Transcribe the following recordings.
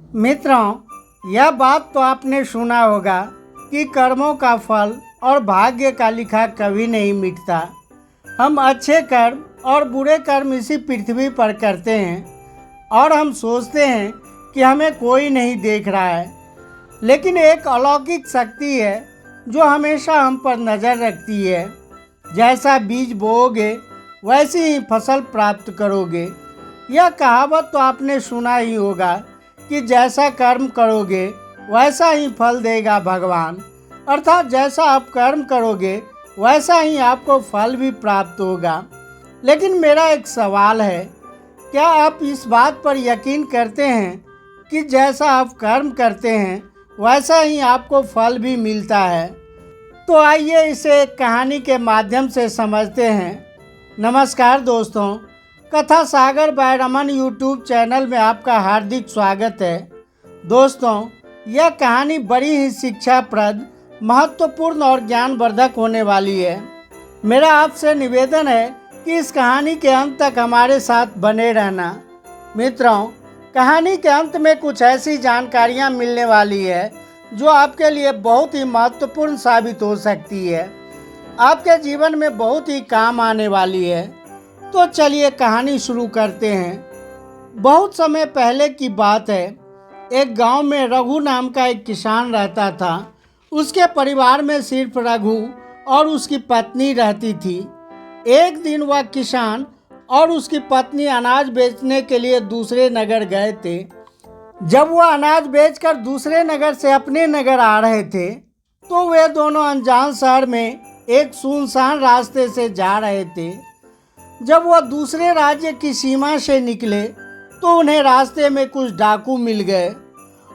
मित्रों, यह बात तो आपने सुना होगा कि कर्मों का फल और भाग्य का लिखा कभी नहीं मिटता। हम अच्छे कर्म और बुरे कर्म इसी पृथ्वी पर करते हैं और हम सोचते हैं कि हमें कोई नहीं देख रहा है, लेकिन एक अलौकिक शक्ति है जो हमेशा हम पर नज़र रखती है। जैसा बीज बोओगे वैसी ही फसल प्राप्त करोगे। यह कहावत तो आपने सुना ही होगा कि जैसा कर्म करोगे वैसा ही फल देगा भगवान। अर्थात जैसा आप कर्म करोगे वैसा ही आपको फल भी प्राप्त होगा। लेकिन मेरा एक सवाल है, क्या आप इस बात पर यकीन करते हैं कि जैसा आप कर्म करते हैं वैसा ही आपको फल भी मिलता है? तो आइए इसे एक कहानी के माध्यम से समझते हैं। नमस्कार दोस्तों, कथा सागर बाय रमन यूट्यूब चैनल में आपका हार्दिक स्वागत है। दोस्तों, यह कहानी बड़ी ही शिक्षाप्रद, महत्वपूर्ण और ज्ञानवर्धक होने वाली है। मेरा आपसे निवेदन है कि इस कहानी के अंत तक हमारे साथ बने रहना। मित्रों, कहानी के अंत में कुछ ऐसी जानकारियां मिलने वाली है जो आपके लिए बहुत ही महत्वपूर्ण साबित हो सकती है, आपके जीवन में बहुत ही काम आने वाली है। तो चलिए कहानी शुरू करते हैं। बहुत समय पहले की बात है। एक गांव में रघु नाम का एक किसान रहता था। उसके परिवार में सिर्फ रघु और उसकी पत्नी रहती थी। एक दिन वह किसान और उसकी पत्नी अनाज बेचने के लिए दूसरे नगर गए थे। जब वह अनाज बेचकर दूसरे नगर से अपने नगर आ रहे थे तो वे दोनों अनजान शहर में एक सुनसान रास्ते से जा रहे थे। जब वह दूसरे राज्य की सीमा से निकले तो उन्हें रास्ते में कुछ डाकू मिल गए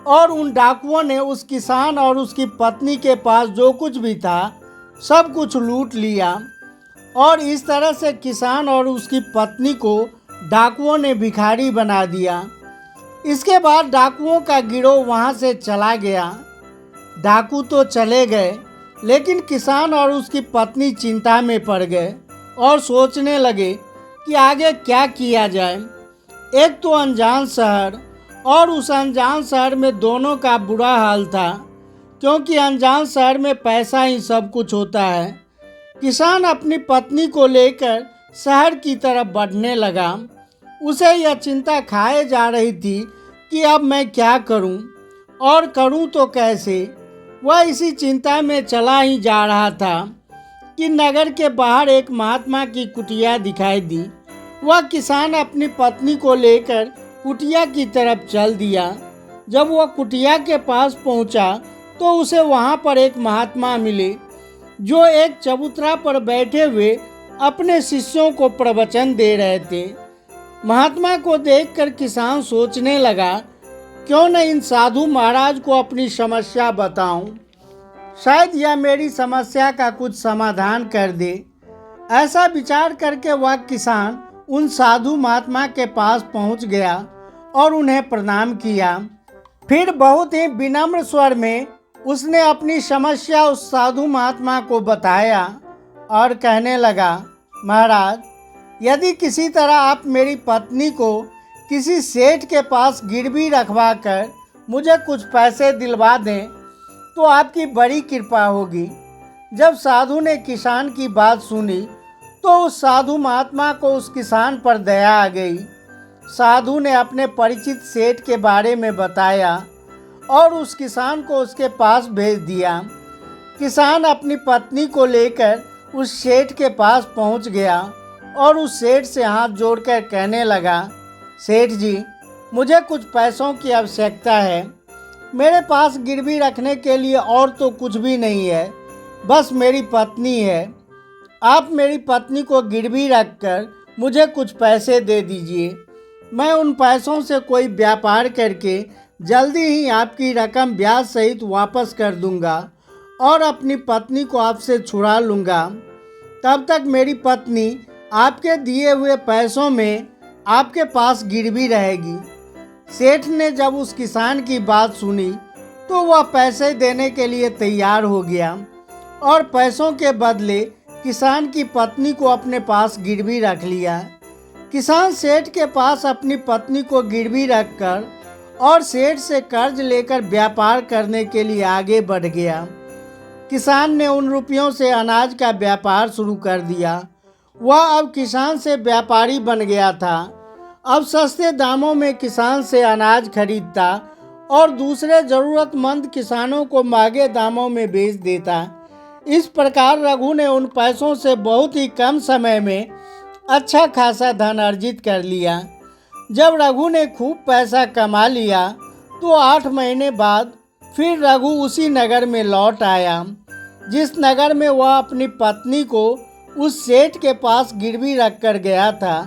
और उन डाकुओं ने उस किसान और उसकी पत्नी के पास जो कुछ भी था सब कुछ लूट लिया। और इस तरह से किसान और उसकी पत्नी को डाकुओं ने भिखारी बना दिया। इसके बाद डाकुओं का गिरोह वहां से चला गया। डाकू तो चले गए, लेकिन किसान और उसकी पत्नी चिंता में पड़ गए और सोचने लगे कि आगे क्या किया जाए। एक तो अनजान शहर, और उस अनजान शहर में दोनों का बुरा हाल था, क्योंकि अनजान शहर में पैसा ही सब कुछ होता है। किसान अपनी पत्नी को लेकर शहर की तरफ बढ़ने लगा। उसे यह चिंता खाए जा रही थी कि अब मैं क्या करूं और करूं तो कैसे। वह इसी चिंता में चला ही जा रहा था कि नगर के बाहर एक महात्मा की कुटिया दिखाई दी। वह किसान अपनी पत्नी को लेकर कुटिया की तरफ चल दिया। जब वह कुटिया के पास पहुंचा तो उसे वहां पर एक महात्मा मिले जो एक चबूतरा पर बैठे हुए अपने शिष्यों को प्रवचन दे रहे थे। महात्मा को देखकर किसान सोचने लगा, क्यों न इन साधु महाराज को अपनी समस्या बताऊं, शायद यह मेरी समस्या का कुछ समाधान कर दे। ऐसा विचार करके वह किसान उन साधु महात्मा के पास पहुंच गया और उन्हें प्रणाम किया। फिर बहुत ही विनम्र स्वर में उसने अपनी समस्या उस साधु महात्मा को बताया और कहने लगा, महाराज, यदि किसी तरह आप मेरी पत्नी को किसी सेठ के पास गिरवी रखवा कर मुझे कुछ पैसे दिलवा दें तो आपकी बड़ी कृपा होगी। जब साधु ने किसान की बात सुनी तो उस साधु महात्मा को उस किसान पर दया आ गई। साधु ने अपने परिचित सेठ के बारे में बताया और उस किसान को उसके पास भेज दिया। किसान अपनी पत्नी को लेकर उस सेठ के पास पहुंच गया और उस सेठ से हाथ जोड़कर कहने लगा, सेठ जी, मुझे कुछ पैसों की आवश्यकता है। मेरे पास गिरवी रखने के लिए और तो कुछ भी नहीं है, बस मेरी पत्नी है। आप मेरी पत्नी को गिरवी रखकर मुझे कुछ पैसे दे दीजिए। मैं उन पैसों से कोई व्यापार करके जल्दी ही आपकी रकम ब्याज सहित वापस कर दूंगा और अपनी पत्नी को आपसे छुड़ा लूँगा। तब तक मेरी पत्नी आपके दिए हुए पैसों में आपके पास गिरवी रहेगी। सेठ ने जब उस किसान की बात सुनी तो वह पैसे देने के लिए तैयार हो गया और पैसों के बदले किसान की पत्नी को अपने पास गिरवी रख लिया। किसान सेठ के पास अपनी पत्नी को गिरवी रखकर और सेठ से कर्ज लेकर व्यापार करने के लिए आगे बढ़ गया। किसान ने उन रुपयों से अनाज का व्यापार शुरू कर दिया। वह अब किसान से व्यापारी बन गया था। अब सस्ते दामों में किसान से अनाज खरीदता और दूसरे ज़रूरतमंद किसानों को महंगे दामों में बेच देता। इस प्रकार रघु ने उन पैसों से बहुत ही कम समय में अच्छा खासा धन अर्जित कर लिया। जब रघु ने खूब पैसा कमा लिया तो 8 महीने बाद फिर रघु उसी नगर में लौट आया जिस नगर में वह अपनी पत्नी को उस सेठ के पास गिरवी रख कर गया था।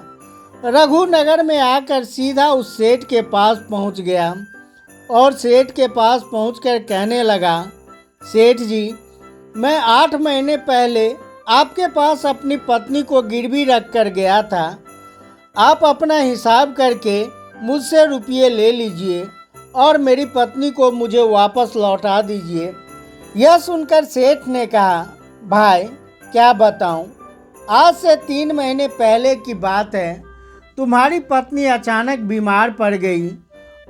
रघु नगर में आकर सीधा उस सेठ के पास पहुंच गया और सेठ के पास पहुंचकर कहने लगा, सेठ जी, मैं 8 महीने पहले आपके पास अपनी पत्नी को गिरवी रख कर गया था। आप अपना हिसाब करके मुझसे रुपये ले लीजिए और मेरी पत्नी को मुझे वापस लौटा दीजिए। यह सुनकर सेठ ने कहा, भाई क्या बताऊं, आज से 3 महीने पहले की बात है। तुम्हारी पत्नी अचानक बीमार पड़ गई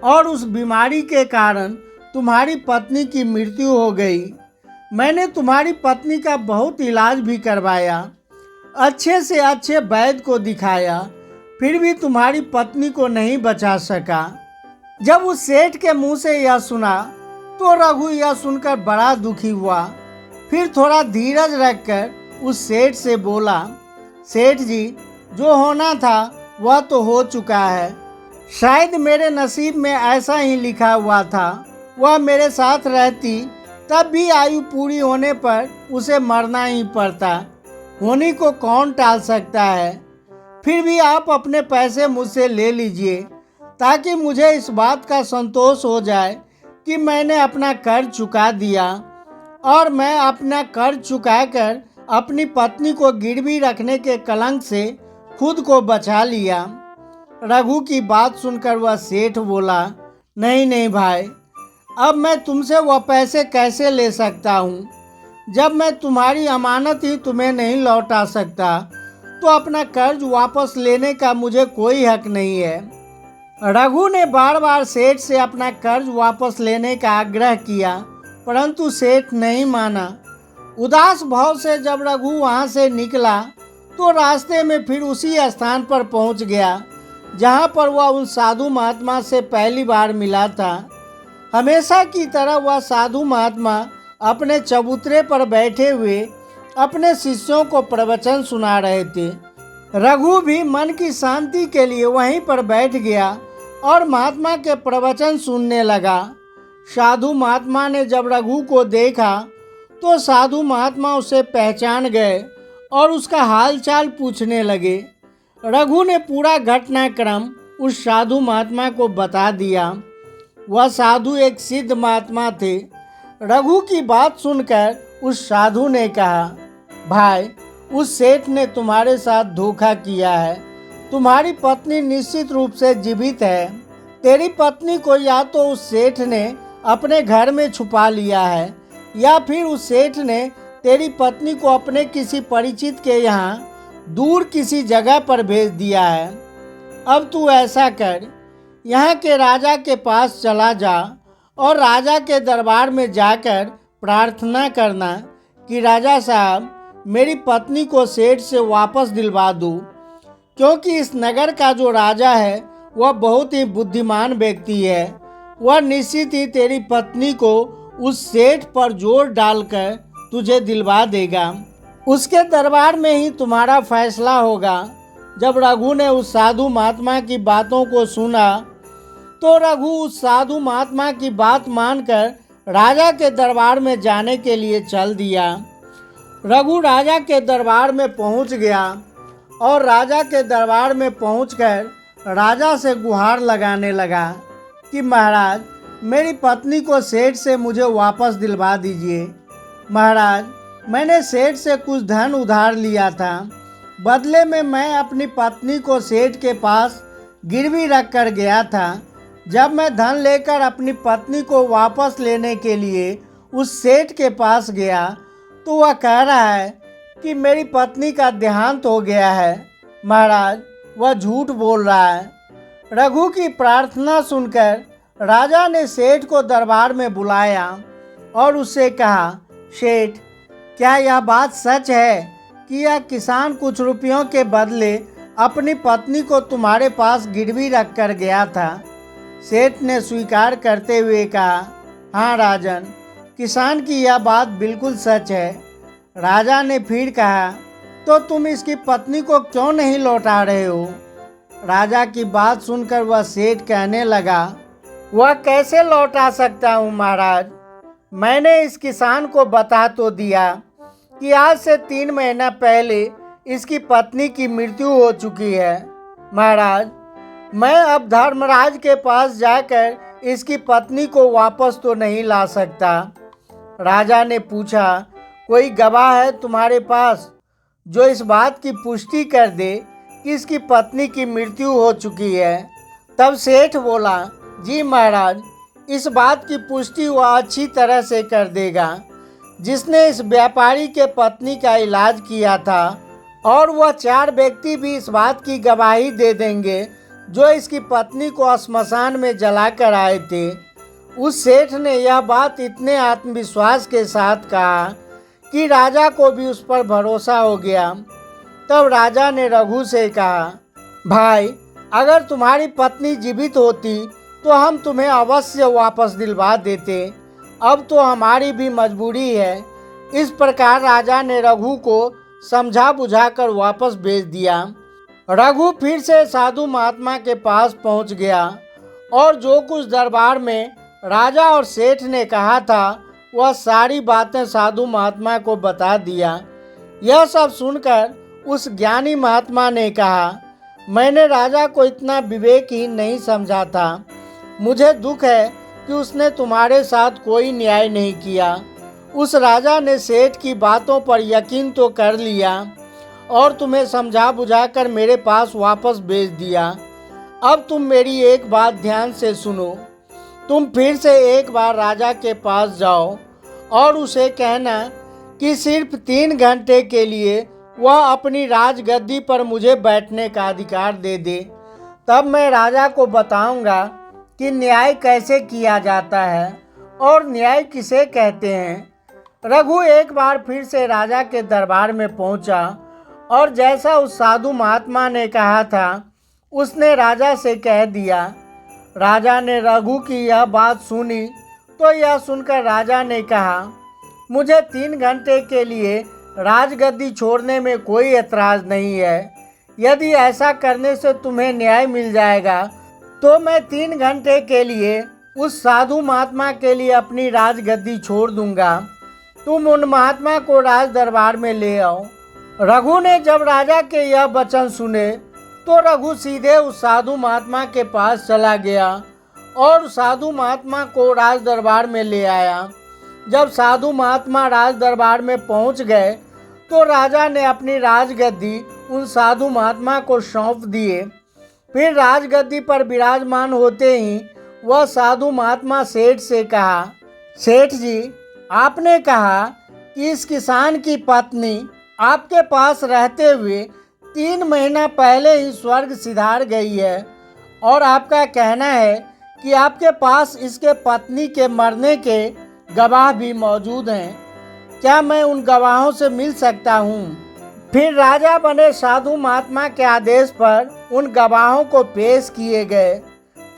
और उस बीमारी के कारण तुम्हारी पत्नी की मृत्यु हो गई। मैंने तुम्हारी पत्नी का बहुत इलाज भी करवाया, अच्छे से अच्छे वैद्य को दिखाया, फिर भी तुम्हारी पत्नी को नहीं बचा सका। जब उस सेठ के मुंह से यह सुना तो रघु यह सुनकर बड़ा दुखी हुआ। फिर थोड़ा धीरज रखकर उस सेठ से बोला, सेठ जी, जो होना था वह तो हो चुका है। शायद मेरे नसीब में ऐसा ही लिखा हुआ था। वह मेरे साथ रहती तब भी आयु पूरी होने पर उसे मरना ही पड़ता। होनी को कौन टाल सकता है। फिर भी आप अपने पैसे मुझसे ले लीजिए ताकि मुझे इस बात का संतोष हो जाए कि मैंने अपना कर्ज चुका दिया और मैं अपना कर्ज चुकाकर अपनी पत्नी को गिरवी रखने के कलंक से खुद को बचा लिया। रघु की बात सुनकर वह सेठ बोला, नहीं नहीं भाई, अब मैं तुमसे वह पैसे कैसे ले सकता हूँ। जब मैं तुम्हारी अमानत ही तुम्हें नहीं लौटा सकता तो अपना कर्ज वापस लेने का मुझे कोई हक नहीं है। रघु ने बार बार सेठ से अपना कर्ज वापस लेने का आग्रह किया परंतु सेठ नहीं माना। उदास भाव से जब रघु वहाँ से निकला तो रास्ते में फिर उसी स्थान पर पहुँच गया जहाँ पर वह उन साधु महात्मा से पहली बार मिला था। हमेशा की तरह वह साधु महात्मा अपने चबूतरे पर बैठे हुए अपने शिष्यों को प्रवचन सुना रहे थे। रघु भी मन की शांति के लिए वहीं पर बैठ गया और महात्मा के प्रवचन सुनने लगा। साधु महात्मा ने जब रघु को देखा तो साधु महात्मा उसे पहचान गए और उसका हालचाल पूछने लगे। रघु ने पूरा घटनाक्रम उस साधु महात्मा को बता दिया। वह साधु एक सिद्ध महात्मा थे। रघु की बात सुनकर उस साधु ने कहा, भाई, उस सेठ ने तुम्हारे साथ धोखा किया है। तुम्हारी पत्नी निश्चित रूप से जीवित है। तेरी पत्नी को या तो उस सेठ ने अपने घर में छुपा लिया है या फिर उस सेठ ने तेरी पत्नी को अपने किसी परिचित के यहाँ दूर किसी जगह पर भेज दिया है। अब तू ऐसा कर, यहाँ के राजा के पास चला जा और राजा के दरबार में जाकर प्रार्थना करना कि राजा साहब, मेरी पत्नी को सेठ से वापस दिलवा दूँ, क्योंकि इस नगर का जो राजा है वह बहुत ही बुद्धिमान व्यक्ति है। वह निश्चित ही तेरी पत्नी को उस सेठ पर जोर डालकर तुझे दिलवा देगा। उसके दरबार में ही तुम्हारा फैसला होगा। जब रघु ने उस साधु महात्मा की बातों को सुना तो रघु उस साधु महात्मा की बात मानकर राजा के दरबार में जाने के लिए चल दिया। रघु राजा के दरबार में पहुंच गया और राजा के दरबार में पहुंचकर राजा से गुहार लगाने लगा कि महाराज, मेरी पत्नी को सेठ से मुझे वापस दिलवा दीजिए। महाराज, मैंने सेठ से कुछ धन उधार लिया था। बदले में मैं अपनी पत्नी को सेठ के पास गिरवी रख कर गया था। जब मैं धन लेकर अपनी पत्नी को वापस लेने के लिए उस सेठ के पास गया तो वह कह रहा है कि मेरी पत्नी का देहांत हो गया है। महाराज, वह झूठ बोल रहा है। रघु की प्रार्थना सुनकर राजा ने सेठ को दरबार में बुलाया और उससे कहा, सेठ, क्या यह बात सच है कि यह किसान कुछ रुपयों के बदले अपनी पत्नी को तुम्हारे पास गिरवी रख कर गया था? सेठ ने स्वीकार करते हुए कहा, हाँ राजन, किसान की यह बात बिल्कुल सच है। राजा ने फिर कहा, तो तुम इसकी पत्नी को क्यों नहीं लौटा रहे हो? राजा की बात सुनकर वह सेठ कहने लगा, वह कैसे लौटा सकता हूँ महाराज? मैंने इस किसान को बता तो दिया कि आज से 3 महीना पहले इसकी पत्नी की मृत्यु हो चुकी है। महाराज, मैं अब धर्मराज के पास जाकर इसकी पत्नी को वापस तो नहीं ला सकता। राजा ने पूछा, कोई गवाह है तुम्हारे पास जो इस बात की पुष्टि कर दे कि इसकी पत्नी की मृत्यु हो चुकी है? तब सेठ बोला, जी महाराज, इस बात की पुष्टि वह अच्छी तरह से कर देगा जिसने इस व्यापारी के पत्नी का इलाज किया था, और वह 4 व्यक्ति भी इस बात की गवाही दे देंगे जो इसकी पत्नी को श्मशान में जलाकर आए थे। उस सेठ ने यह बात इतने आत्मविश्वास के साथ कहा कि राजा को भी उस पर भरोसा हो गया। तब राजा ने रघु से कहा, भाई, अगर तुम्हारी पत्नी जीवित होती तो हम तुम्हें अवश्य वापस दिलवा देते। अब तो हमारी भी मजबूरी है। इस प्रकार राजा ने रघु को समझा बुझाकर वापस भेज दिया। रघु फिर से साधु महात्मा के पास पहुंच गया और जो कुछ दरबार में राजा और सेठ ने कहा था वह सारी बातें साधु महात्मा को बता दिया। यह सब सुनकर उस ज्ञानी महात्मा ने कहा, मैंने राजा को इतना विवेकहीन नहीं समझा था। मुझे दुख है कि उसने तुम्हारे साथ कोई न्याय नहीं किया। उस राजा ने सेठ की बातों पर यकीन तो कर लिया और तुम्हें समझा बुझाकर मेरे पास वापस भेज दिया। अब तुम मेरी एक बात ध्यान से सुनो। तुम फिर से एक बार राजा के पास जाओ और उसे कहना कि सिर्फ 3 घंटे के लिए वह अपनी राजगद्दी पर मुझे बैठने का अधिकार दे दे। तब मैं राजा को बताऊंगा कि न्याय कैसे किया जाता है और न्याय किसे कहते हैं। रघु एक बार फिर से राजा के दरबार में पहुंचा और जैसा उस साधु महात्मा ने कहा था उसने राजा से कह दिया। राजा ने रघु की यह बात सुनी तो यह सुनकर राजा ने कहा, मुझे 3 घंटे के लिए राजगद्दी छोड़ने में कोई ऐतराज़ नहीं है। यदि ऐसा करने से तुम्हें न्याय मिल जाएगा तो मैं 3 घंटे के लिए उस साधु महात्मा के लिए अपनी राजगद्दी छोड़ दूंगा। तुम उन महात्मा को राज दरबार में ले आओ। रघु ने जब राजा के यह वचन सुने तो रघु सीधे उस साधु महात्मा के पास चला गया और साधु महात्मा को राज दरबार में ले आया। जब साधु महात्मा राज दरबार में पहुंच गए तो राजा ने अपनी राजगद्दी उन साधु महात्मा को सौंप दिए। फिर राजगद्दी पर विराजमान होते ही वह साधु महात्मा सेठ से कहा, सेठ जी, आपने कहा कि इस किसान की पत्नी आपके पास रहते हुए 3 महीना पहले ही स्वर्ग सिधार गई है और आपका कहना है कि आपके पास इसके पत्नी के मरने के गवाह भी मौजूद हैं। क्या मैं उन गवाहों से मिल सकता हूँ? फिर राजा बने साधु महात्मा के आदेश पर उन गवाहों को पेश किए गए।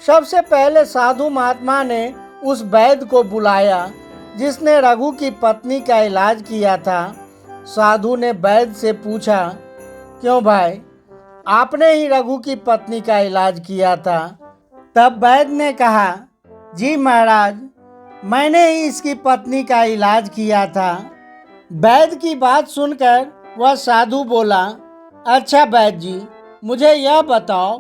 सबसे पहले साधु महात्मा ने उस वैद्य को बुलाया जिसने रघु की पत्नी का इलाज किया था। साधु ने वैद्य से पूछा, क्यों भाई, आपने ही रघु की पत्नी का इलाज किया था? तब वैद्य ने कहा, जी महाराज, मैंने ही इसकी पत्नी का इलाज किया था। वैद्य की बात सुनकर वह साधु बोला, अच्छा वैद्य जी, मुझे यह बताओ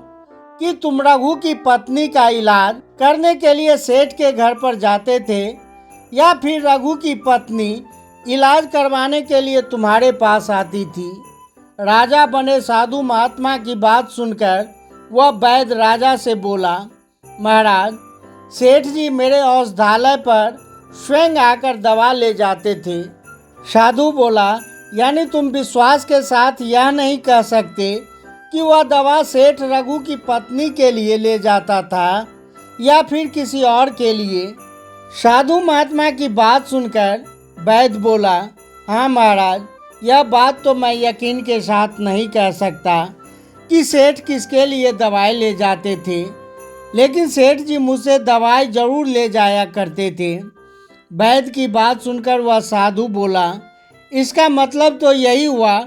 कि तुम रघु की पत्नी का इलाज करने के लिए सेठ के घर पर जाते थे या फिर रघु की पत्नी इलाज करवाने के लिए तुम्हारे पास आती थी? राजा बने साधु महात्मा की बात सुनकर वह वैद्य राजा से बोला, महाराज, सेठ जी मेरे औषधालय पर स्वयं आकर दवा ले जाते थे। साधु बोला, यानी तुम विश्वास के साथ यह नहीं कह सकते कि वह दवा सेठ रघु की पत्नी के लिए ले जाता था? या फिर किसी और के लिए? साधु महात्मा की बात सुनकर वैद्य बोला, हाँ महाराज, यह बात तो मैं यकीन के साथ नहीं कह सकता कि सेठ किसके लिए दवाई ले जाते थे, लेकिन सेठ जी मुझसे दवाई जरूर ले जाया करते थे। वैद्य की बात सुनकर वह साधु बोला, इसका मतलब तो यही हुआ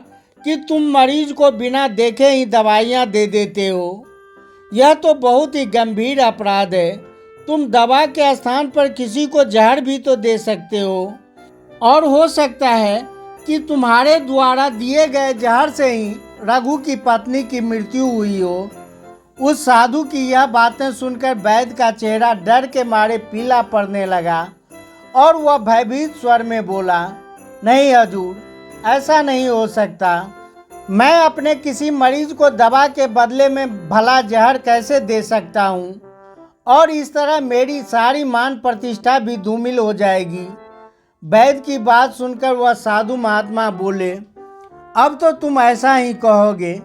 कि तुम मरीज को बिना देखे ही दवाइयाँ दे देते हो। यह तो बहुत ही गंभीर अपराध है। तुम दवा के स्थान पर किसी को जहर भी तो दे सकते हो, और हो सकता है कि तुम्हारे द्वारा दिए गए जहर से ही रघु की पत्नी की मृत्यु हुई हो। उस साधु की यह बातें सुनकर वैद्य का चेहरा डर के मारे पीला पड़ने लगा और वह भयभीत स्वर में बोला, नहीं हजूर, ऐसा नहीं हो सकता। मैं अपने किसी मरीज को दवा के बदले में भला जहर कैसे दे सकता हूँ, और इस तरह मेरी सारी मान प्रतिष्ठा भी धूमिल हो जाएगी। वैद्य की बात सुनकर वह साधु महात्मा बोले, अब तो तुम ऐसा ही कहोगे।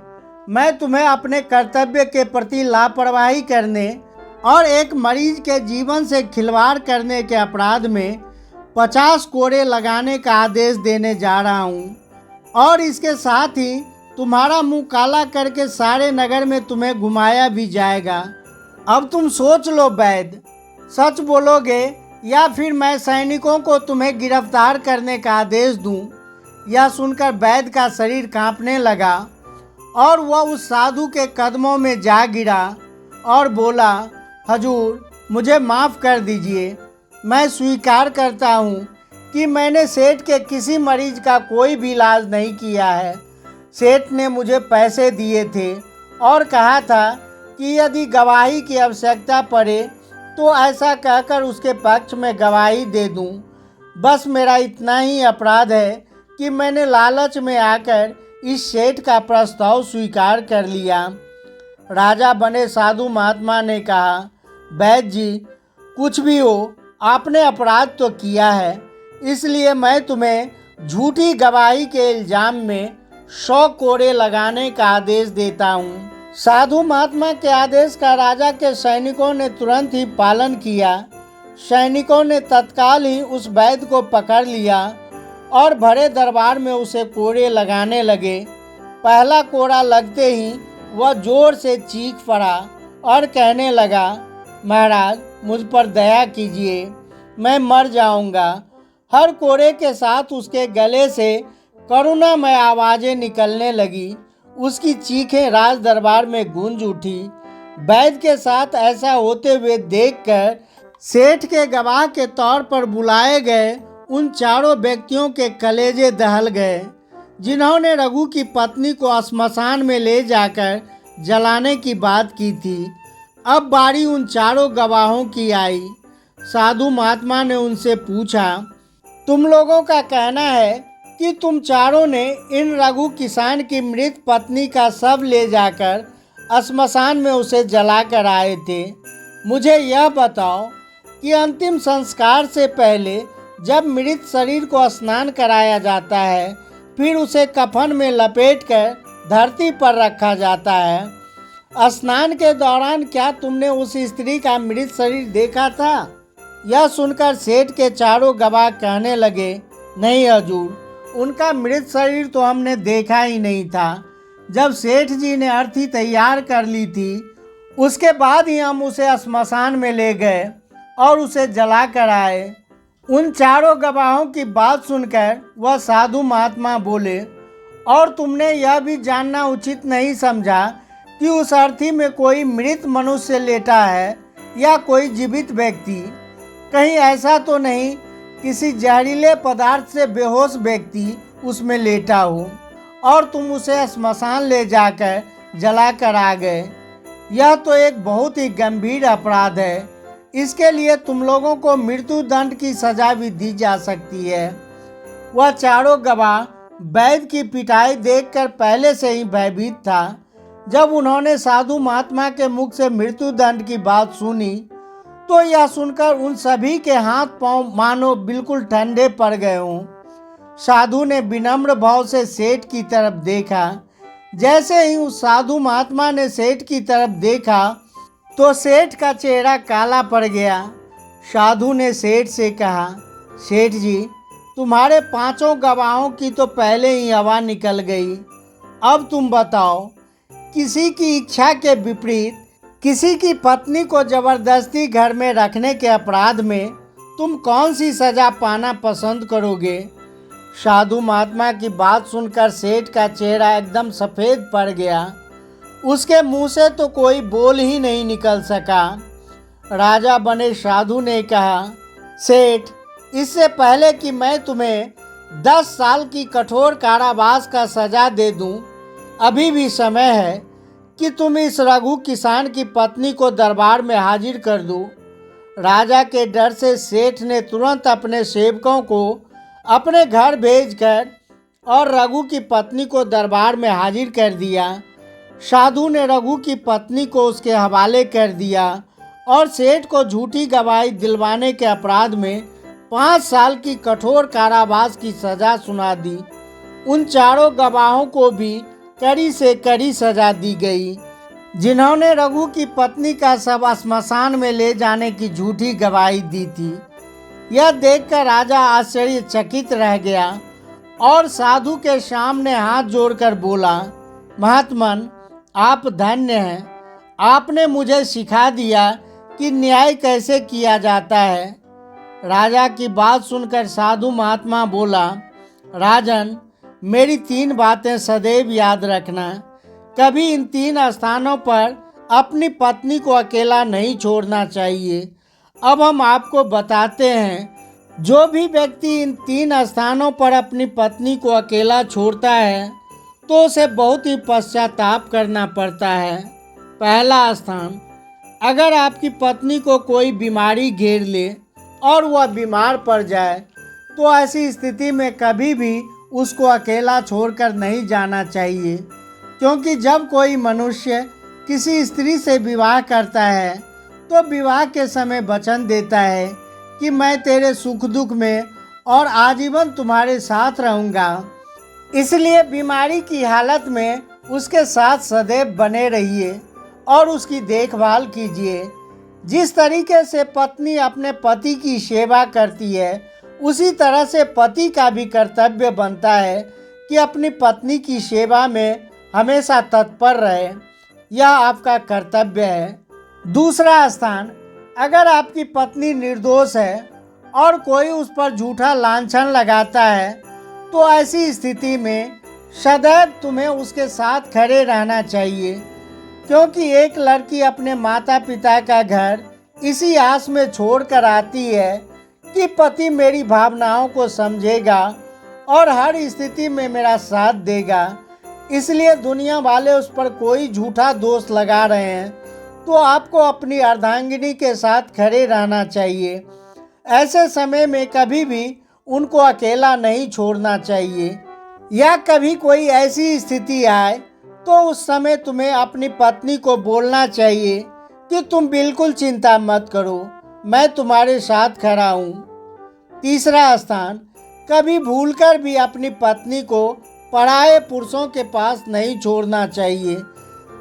मैं तुम्हें अपने कर्तव्य के प्रति लापरवाही करने और एक मरीज के जीवन से खिलवाड़ करने के अपराध में 50 कोड़े लगाने का आदेश देने जा रहा हूँ, और इसके साथ ही तुम्हारा मुंह काला करके सारे नगर में तुम्हें घुमाया भी जाएगा। अब तुम सोच लो वैद्य, सच बोलोगे या फिर मैं सैनिकों को तुम्हें गिरफ्तार करने का आदेश दूं? यह सुनकर वैद्य का शरीर कांपने लगा और वह उस साधु के कदमों में जा गिरा और बोला, हजूर, मुझे माफ़ कर दीजिए। मैं स्वीकार करता हूँ कि मैंने सेठ के किसी मरीज का कोई भी इलाज नहीं किया है। सेठ ने मुझे पैसे दिए थे और कहा था कि यदि गवाही की आवश्यकता पड़े तो ऐसा कहकर उसके पक्ष में गवाही दे दूं। बस मेरा इतना ही अपराध है कि मैंने लालच में आकर इस सेठ का प्रस्ताव स्वीकार कर लिया। राजा बने साधु महात्मा ने कहा, वैद्य जी, कुछ भी हो, आपने अपराध तो किया है, इसलिए मैं तुम्हें झूठी गवाही के इल्जाम में 100 कोड़े लगाने का आदेश देता हूँ। साधु महात्मा के आदेश का राजा के सैनिकों ने तुरंत ही पालन किया। सैनिकों ने तत्काल ही उस वैद्य को पकड़ लिया और भरे दरबार में उसे कोड़े लगाने लगे। पहला कोड़ा लगते ही वह जोर से चीख पड़ा और कहने लगा, महाराज, मुझ पर दया कीजिए, मैं मर जाऊंगा। हर कोड़े के साथ उसके गले से करुणामय आवाज़ें निकलने लगी। उसकी चीखें राज दरबार में गूंज उठी। वैद्य के साथ ऐसा होते हुए देखकर सेठ के गवाह के तौर पर बुलाए गए उन चारों व्यक्तियों के कलेजे दहल गए, जिन्होंने रघु की पत्नी को श्मशान में ले जाकर जलाने की बात की थी। अब बारी उन चारों गवाहों की आई। साधु महात्मा ने उनसे पूछा, तुम लोगों का कहना है कि तुम चारों ने इन रघु किसान की मृत पत्नी का शव ले जाकर श्मशान में उसे जलाकर आए थे। मुझे यह बताओ कि अंतिम संस्कार से पहले जब मृत शरीर को स्नान कराया जाता है, फिर उसे कफन में लपेटकर धरती पर रखा जाता है। स्नान के दौरान क्या तुमने उस स्त्री का मृत शरीर देखा था? यह सुनकर सेठ के चारों गवाह कहने लगे, नहीं हजूर, उनका मृत शरीर तो हमने देखा ही नहीं था। जब सेठ जी ने अर्थी तैयार कर ली थी, उसके बाद ही हम उसे श्मशान में ले गए और उसे जला कर आए। उन चारों गवाहों की बात सुनकर वह साधु महात्मा बोले, और तुमने यह भी जानना उचित नहीं समझा कि उस अर्थी में कोई मृत मनुष्य लेटा है या कोई जीवित व्यक्ति? कहीं ऐसा तो नहीं किसी जहरीले पदार्थ से बेहोश व्यक्ति उसमें लेटा हो और तुम उसे श्मशान ले जाकर जलाकर आ गए? यह तो एक बहुत ही गंभीर अपराध है। इसके लिए तुम लोगों को मृत्यु दंड की सजा भी दी जा सकती है। वह चारों गवाह वैद्य की पिटाई देखकर पहले से ही भयभीत था। जब उन्होंने साधु महात्मा के मुख से मृत्यु दंड की बात सुनी तो यह सुनकर उन सभी के हाथ पांव मानो बिल्कुल ठंडे पड़ गए हों। साधु ने विनम्र भाव से सेठ की तरफ देखा। जैसे ही उस साधु महात्मा ने सेठ की तरफ देखा, तो सेठ का चेहरा काला पड़ गया। साधु ने सेठ से कहा, सेठ जी, तुम्हारे 5 गवाहों की तो पहले ही हवा निकल गई। अब तुम बताओ, किसी की इच्छा के विपरीत किसी की पत्नी को जबरदस्ती घर में रखने के अपराध में तुम कौन सी सज़ा पाना पसंद करोगे? साधु महात्मा की बात सुनकर सेठ का चेहरा एकदम सफ़ेद पड़ गया। उसके मुंह से तो कोई बोल ही नहीं निकल सका। राजा बने साधु ने कहा, सेठ, इससे पहले कि मैं तुम्हें 10 साल की कठोर कारावास का सज़ा दे दूं, अभी भी समय है कि तुम इस रघु किसान की पत्नी को दरबार में हाजिर कर दो। राजा के डर से सेठ ने तुरंत अपने सेवकों को अपने घर भेजकर और रघु की पत्नी को दरबार में हाजिर कर दिया। साधु ने रघु की पत्नी को उसके हवाले कर दिया और सेठ को झूठी गवाही दिलवाने के अपराध में 5 साल की कठोर कारावास की सज़ा सुना दी। उन चारों गवाहों को भी कड़ी से कड़ी सजा दी गई, जिन्होंने रघु की पत्नी का शव श्मशान में ले जाने की झूठी गवाही दी थी। यह देखकर राजा आश्चर्यचकित रह गया और साधु के सामने हाथ जोड़कर बोला, महात्मन, आप धन्य हैं। आपने मुझे सिखा दिया कि न्याय कैसे किया जाता है। राजा की बात सुनकर साधु महात्मा बोला, राजन, मेरी 3 बातें सदैव याद रखना। कभी इन 3 स्थानों पर अपनी पत्नी को अकेला नहीं छोड़ना चाहिए। अब हम आपको बताते हैं, जो भी व्यक्ति इन 3 स्थानों पर अपनी पत्नी को अकेला छोड़ता है तो उसे बहुत ही पश्चाताप करना पड़ता है। पहला स्थान, अगर आपकी पत्नी को कोई बीमारी घेर ले और वह बीमार पड़ जाए तो ऐसी स्थिति में कभी भी उसको अकेला छोड़कर नहीं जाना चाहिए, क्योंकि जब कोई मनुष्य किसी स्त्री से विवाह करता है तो विवाह के समय वचन देता है कि मैं तेरे सुख दुख में और आजीवन तुम्हारे साथ रहूँगा। इसलिए बीमारी की हालत में उसके साथ सदैव बने रहिए और उसकी देखभाल कीजिए। जिस तरीके से पत्नी अपने पति की सेवा करती है, उसी तरह से पति का भी कर्तव्य बनता है कि अपनी पत्नी की सेवा में हमेशा तत्पर रहे। यह आपका कर्तव्य है। दूसरा स्थान, अगर आपकी पत्नी निर्दोष है और कोई उस पर झूठा लांछन लगाता है तो ऐसी स्थिति में सदैव तुम्हें उसके साथ खड़े रहना चाहिए, क्योंकि एक लड़की अपने माता पिता का घर इसी आस में छोड़कर आती है कि पति मेरी भावनाओं को समझेगा और हर स्थिति में मेरा साथ देगा। इसलिए दुनिया वाले उस पर कोई झूठा दोष लगा रहे हैं तो आपको अपनी अर्धांगिनी के साथ खड़े रहना चाहिए। ऐसे समय में कभी भी उनको अकेला नहीं छोड़ना चाहिए। या कभी कोई ऐसी स्थिति आए तो उस समय तुम्हें अपनी पत्नी को बोलना चाहिए कि तुम बिल्कुल चिंता मत करो, मैं तुम्हारे साथ खड़ा हूँ। तीसरा स्थान, कभी भूलकर भी अपनी पत्नी को पराये पुरुषों के पास नहीं छोड़ना चाहिए।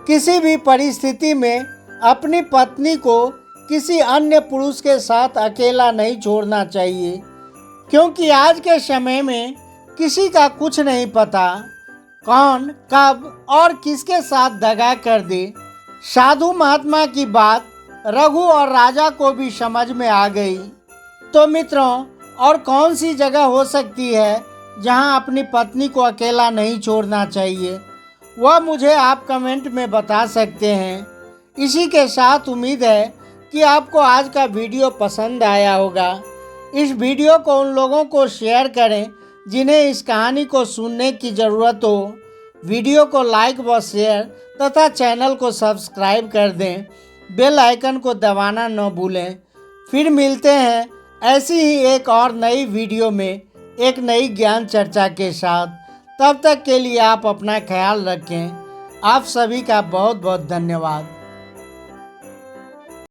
किसी भी परिस्थिति में अपनी पत्नी को किसी अन्य पुरुष के साथ अकेला नहीं छोड़ना चाहिए, क्योंकि आज के समय में किसी का कुछ नहीं पता कौन कब और किसके साथ दगा कर दे। साधु महात्मा की बात रघु और राजा को भी समझ में आ गई। तो मित्रों, और कौन सी जगह हो सकती है जहां अपनी पत्नी को अकेला नहीं छोड़ना चाहिए, वह मुझे आप कमेंट में बता सकते हैं। इसी के साथ उम्मीद है कि आपको आज का वीडियो पसंद आया होगा। इस वीडियो को उन लोगों को शेयर करें जिन्हें इस कहानी को सुनने की ज़रूरत हो। वीडियो को लाइक व शेयर तथा चैनल को सब्सक्राइब कर दें। बेल आइकन को दबाना न भूलें। फिर मिलते हैं ऐसी ही एक और नई वीडियो में एक नई ज्ञान चर्चा के साथ। तब तक के लिए आप अपना ख्याल रखें। आप सभी का बहुत बहुत धन्यवाद।